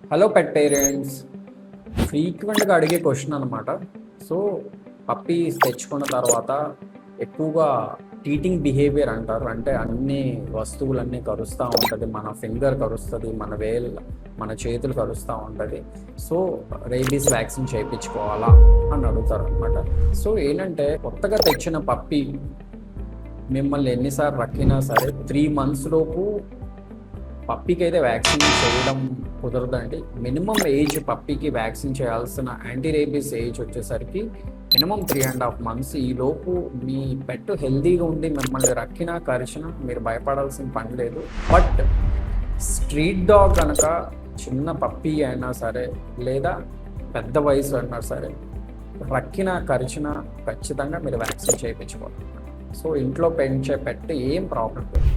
Hello pet parents, ఫ్రీక్వెంట్గా అడిగే question అనమాట. సో పప్పీస్ తెచ్చుకున్న తర్వాత ఎక్కువగా టీటింగ్ బిహేవియర్ అంటారు. అంటే అన్ని వస్తువులన్నీ కరుస్తూ ఉంటుంది, మన ఫింగర్ కరుస్తుంది, మన చేతులు కరుస్తూ ఉంటుంది. సో రేబీస్ వ్యాక్సిన్ చేయించుకోవాలా అని అడుగుతారు అనమాట. సో ఏంటంటే కొత్తగా తెచ్చిన పప్పీ మిమ్మల్ని ఎన్నిసార్లు రక్కినా సరే 3 months లోపు పప్పీకి అయితే వ్యాక్సిన్ చేయడం కుదరదండి. మినిమం ఏజ్ పప్పీకి వ్యాక్సిన్ చేయాల్సిన యాంటీ రేబీస్ ఏజ్ వచ్చేసరికి మినిమం 3.5 months. ఈ లోపు మీ పెట్ హెల్తీగా ఉండి మిమ్మల్ని రక్కినా కరిచినా మీరు భయపడాల్సిన పని లేదు. బట్ స్ట్రీట్ డాగ్ కనుక చిన్న పప్పీ అయినా సరే లేదా పెద్ద వయసు అయినా సరే రక్కినా కరిచినా ఖచ్చితంగా మీరు వ్యాక్సిన్ చేయించుకోవాలి. సో ఇంట్లో పెంచే పెట్ ఏం ప్రాబ్లం లేదు.